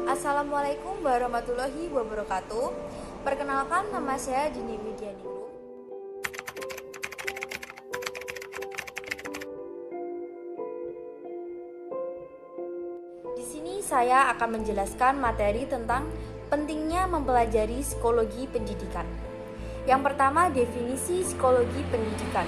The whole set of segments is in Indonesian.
Assalamualaikum warahmatullahi wabarakatuh. Perkenalkan, nama saya Dini Widianingrum. Di sini saya akan menjelaskan materi tentang pentingnya mempelajari psikologi pendidikan. Yang pertama, definisi psikologi pendidikan.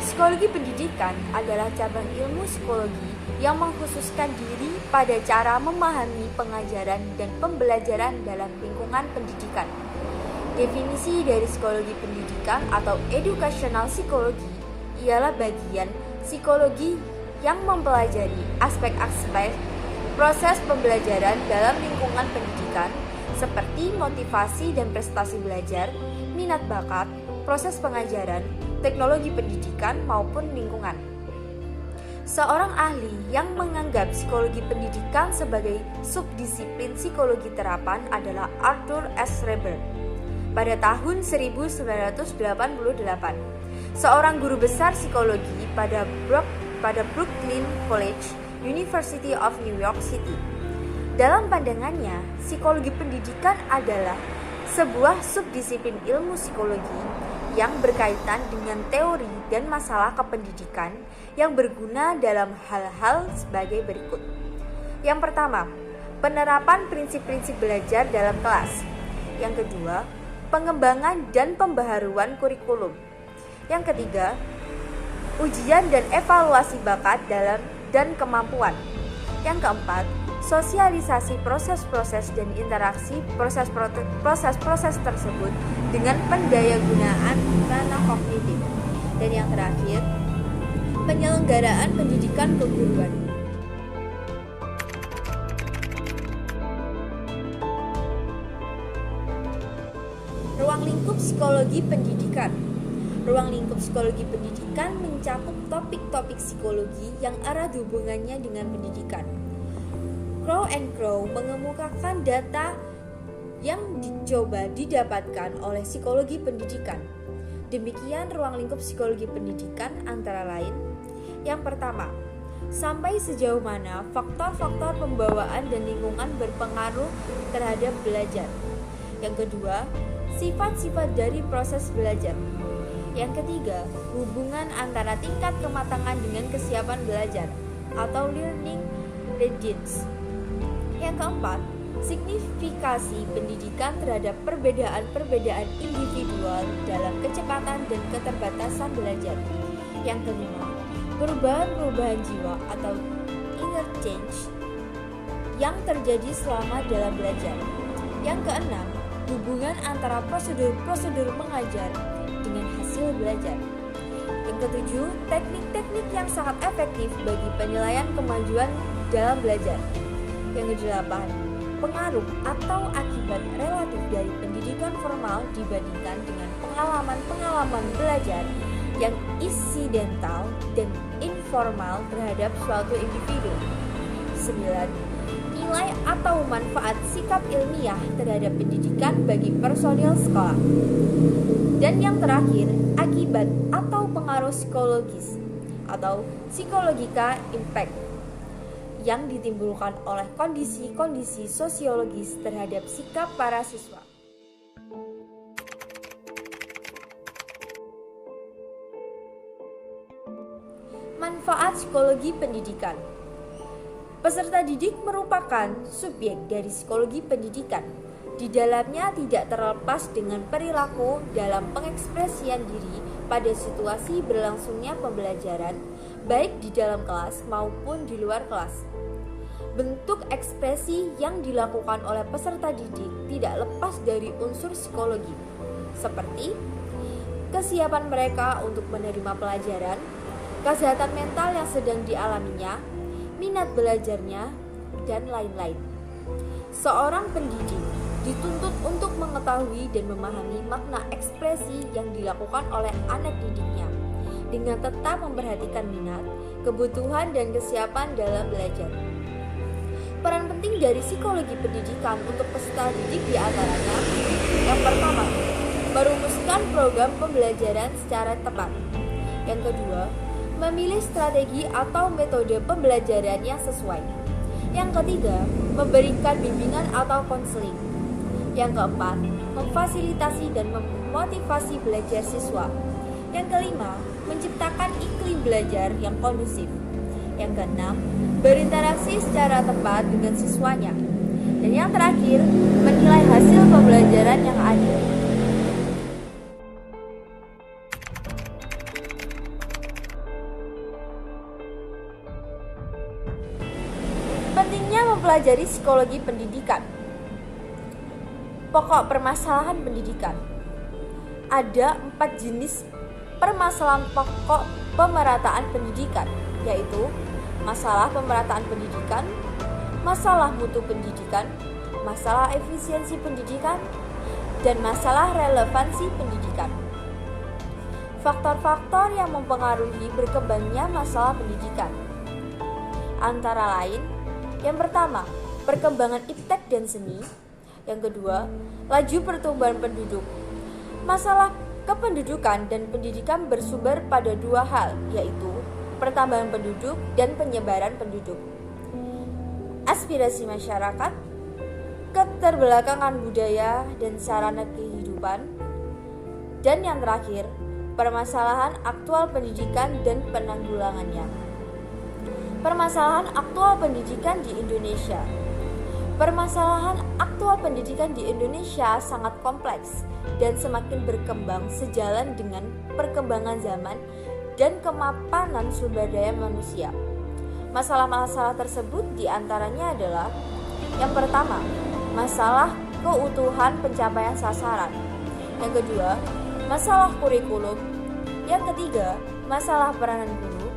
Psikologi pendidikan adalah cabang ilmu psikologi yang mengkhususkan diri pada cara memahami pengajaran dan pembelajaran dalam lingkungan pendidikan. Definisi dari psikologi pendidikan atau educational psychology ialah bagian psikologi yang mempelajari aspek-aspek proses pembelajaran dalam lingkungan pendidikan seperti motivasi dan prestasi belajar, minat bakat, proses pengajaran, teknologi pendidikan maupun lingkungan. Seorang ahli yang menganggap psikologi pendidikan sebagai subdisiplin psikologi terapan adalah Arthur S. Reber. Pada tahun 1988, seorang guru besar psikologi pada Brooklyn College, University of New York City. Dalam pandangannya, psikologi pendidikan adalah sebuah subdisiplin ilmu psikologi yang berkaitan dengan teori dan masalah kependidikan yang berguna dalam hal-hal sebagai berikut. Yang pertama, penerapan prinsip-prinsip belajar dalam kelas. Yang kedua, pengembangan dan pembaharuan kurikulum. Yang ketiga, ujian dan evaluasi bakat dan kemampuan. Yang keempat, sosialisasi proses-proses dan interaksi proses-proses tersebut dengan pendayagunaan ranah kognitif. Dan yang terakhir, penyelenggaraan pendidikan keguruan. Ruang lingkup psikologi pendidikan. Ruang lingkup psikologi pendidikan mencakup topik-topik psikologi yang erat hubungannya dengan pendidikan. Crow and Crow mengemukakan data yang dicoba didapatkan oleh psikologi pendidikan. Demikian ruang lingkup psikologi pendidikan antara lain. Yang pertama, sampai sejauh mana faktor-faktor pembawaan dan lingkungan berpengaruh terhadap belajar. Yang kedua, sifat-sifat dari proses belajar. Yang ketiga, hubungan antara tingkat kematangan dengan kesiapan belajar atau learning readiness. Yang keempat, signifikasi pendidikan terhadap perbedaan-perbedaan individual dalam kecepatan dan keterbatasan belajar. Yang kelima, perubahan-perubahan jiwa atau inner change yang terjadi selama dalam belajar. Yang keenam, hubungan antara prosedur-prosedur mengajar dengan hasil belajar. Yang ketujuh, teknik-teknik yang sangat efektif bagi penilaian kemajuan dalam belajar. Yang kedelapan, pengaruh atau akibat relatif dari pendidikan formal dibandingkan dengan pengalaman-pengalaman belajar yang insidental dan informal terhadap suatu individu. 9. Nilai atau manfaat sikap ilmiah terhadap pendidikan bagi personil sekolah. Dan yang terakhir, akibat atau pengaruh psikologis atau psikologika impact yang ditimbulkan oleh kondisi-kondisi sosiologis terhadap sikap para siswa. Manfaat psikologi pendidikan. Peserta didik merupakan subjek dari psikologi pendidikan. Di dalamnya tidak terlepas dengan perilaku dalam pengekspresian diri pada situasi berlangsungnya pembelajaran, baik di dalam kelas maupun di luar kelas. Bentuk ekspresi yang dilakukan oleh peserta didik tidak lepas dari unsur psikologi, seperti kesiapan mereka untuk menerima pelajaran, kesehatan mental yang sedang dialaminya, minat belajarnya, dan lain-lain. Seorang pendidik dituntut untuk mengetahui dan memahami makna ekspresi yang dilakukan oleh anak didiknya dengan tetap memperhatikan minat, kebutuhan, dan kesiapan dalam belajar. Peran penting dari psikologi pendidikan untuk peserta didik diantaranya: yang pertama, merumuskan program pembelajaran secara tepat. Yang kedua, memilih strategi atau metode pembelajaran yang sesuai. Yang ketiga, memberikan bimbingan atau konseling. Yang keempat, memfasilitasi dan memotivasi belajar siswa. Yang kelima, menciptakan iklim belajar yang kondusif. Yang keenam, berinteraksi secara tepat dengan siswanya. Dan yang terakhir, menilai hasil pembelajaran yang adil. Pentingnya mempelajari psikologi pendidikan. Pokok permasalahan pendidikan. Ada 4 jenis permasalahan pokok pemerataan pendidikan, yaitu masalah pemerataan pendidikan, masalah mutu pendidikan, masalah efisiensi pendidikan, dan masalah relevansi pendidikan. Faktor-faktor yang mempengaruhi berkembangnya masalah pendidikan antara lain: yang pertama, perkembangan iptek dan seni. Yang kedua, laju pertumbuhan penduduk. Masalah kependudukan dan pendidikan bersumber pada dua hal, yaitu pertambahan penduduk dan penyebaran penduduk. Aspirasi masyarakat, keterbelakangan budaya dan sarana kehidupan. Dan yang terakhir, permasalahan aktual pendidikan dan penanggulangannya. Permasalahan aktual pendidikan di Indonesia. Permasalahan aktual pendidikan di Indonesia sangat kompleks dan semakin berkembang sejalan dengan perkembangan zaman dan kemapanan sumber daya manusia. Masalah-masalah tersebut diantaranya adalah: yang pertama, masalah keutuhan pencapaian sasaran. Yang kedua, masalah kurikulum. Yang ketiga, masalah peranan guru.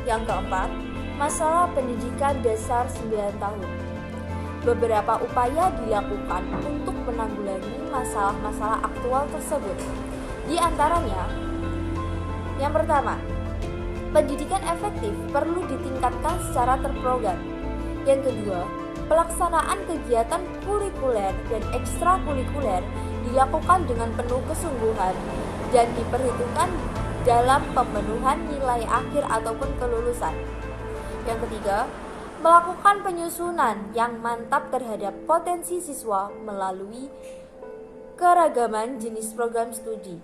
Yang keempat, masalah pendidikan dasar 9 tahun. Beberapa upaya dilakukan untuk menanggulangi masalah-masalah aktual tersebut. Di antaranya, yang pertama, pendidikan efektif perlu ditingkatkan secara terprogram. Yang kedua, pelaksanaan kegiatan kurikuler dan ekstrakurikuler dilakukan dengan penuh kesungguhan dan diperhitungkan dalam pemenuhan nilai akhir ataupun kelulusan. Yang ketiga, melakukan penyusunan yang mantap terhadap potensi siswa melalui keragaman jenis program studi.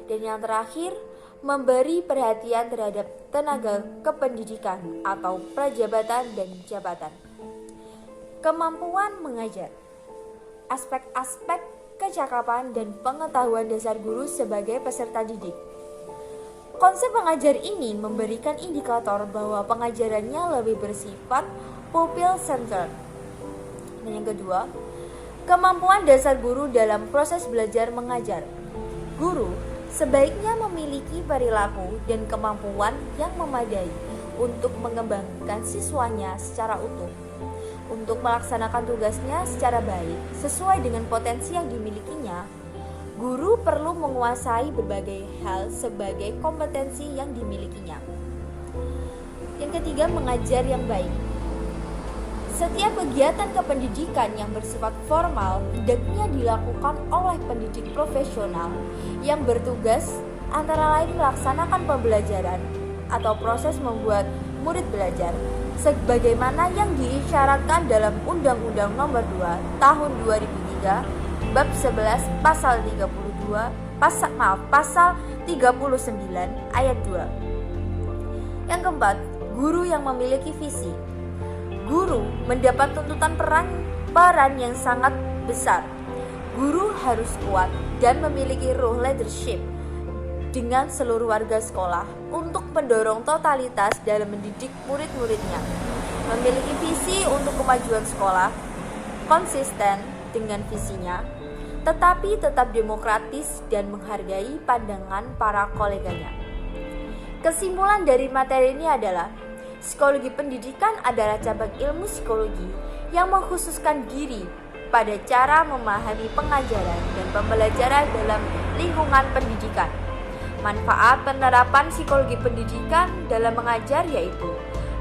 Dan yang terakhir, memberi perhatian terhadap tenaga kependidikan atau prajabatan dan jabatan. Kemampuan mengajar. Aspek-aspek kecakapan dan pengetahuan dasar guru sebagai peserta didik. Konsep pengajar ini memberikan indikator bahwa pengajarannya lebih bersifat pupil-centered. Dan yang kedua, kemampuan dasar guru dalam proses belajar mengajar. Guru sebaiknya memiliki perilaku dan kemampuan yang memadai untuk mengembangkan siswanya secara utuh. Untuk melaksanakan tugasnya secara baik sesuai dengan potensi yang dimilikinya, guru perlu menguasai berbagai hal sebagai kompetensi yang dimilikinya. Yang ketiga, mengajar yang baik. Setiap kegiatan kependidikan yang bersifat formal hendaknya dilakukan oleh pendidik profesional yang bertugas antara lain melaksanakan pembelajaran atau proses membuat murid belajar sebagaimana yang diisyaratkan dalam Undang-Undang Nomor 2 Tahun 2003 Bab 11 Pasal 39 Ayat 2. Yang keempat, guru yang memiliki visi. Guru mendapat tuntutan peran yang sangat besar. Guru harus kuat dan memiliki ruh leadership dengan seluruh warga sekolah untuk mendorong totalitas dalam mendidik murid-muridnya. Memiliki visi untuk kemajuan sekolah, konsisten dengan visinya, tetapi tetap demokratis dan menghargai pandangan para koleganya. Kesimpulan dari materi ini adalah psikologi pendidikan adalah cabang ilmu psikologi yang mengkhususkan diri pada cara memahami pengajaran dan pembelajaran dalam lingkungan pendidikan. Manfaat penerapan psikologi pendidikan dalam mengajar yaitu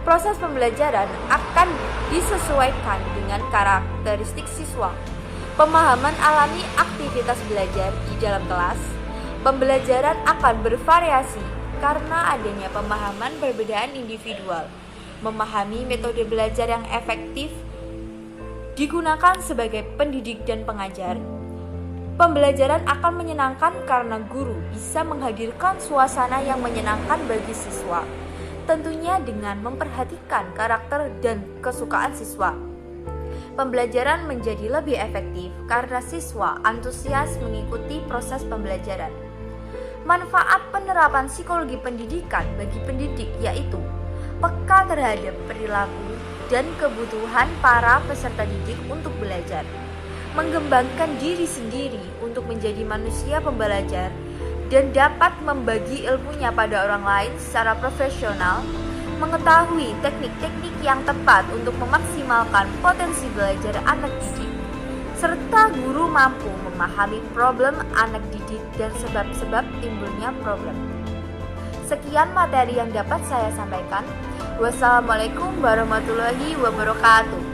proses pembelajaran akan disesuaikan dengan karakteristik siswa. Pemahaman alami aktivitas belajar di dalam kelas. Pembelajaran akan bervariasi karena adanya pemahaman perbedaan individual. Memahami metode belajar yang efektif digunakan sebagai pendidik dan pengajar. Pembelajaran akan menyenangkan karena guru bisa menghadirkan suasana yang menyenangkan bagi siswa, tentunya dengan memperhatikan karakter dan kesukaan siswa. Pembelajaran menjadi lebih efektif karena siswa antusias mengikuti proses pembelajaran. Manfaat penerapan psikologi pendidikan bagi pendidik yaitu peka terhadap perilaku dan kebutuhan para peserta didik untuk belajar, mengembangkan diri sendiri untuk menjadi manusia pembelajar, dan dapat membagi ilmunya pada orang lain secara profesional, mengetahui teknik-teknik yang tepat untuk memaksimalkan potensi belajar anak didik, serta guru mampu memahami problem anak didik dan sebab-sebab timbulnya problem. Sekian materi yang dapat saya sampaikan. Wassalamualaikum warahmatullahi wabarakatuh.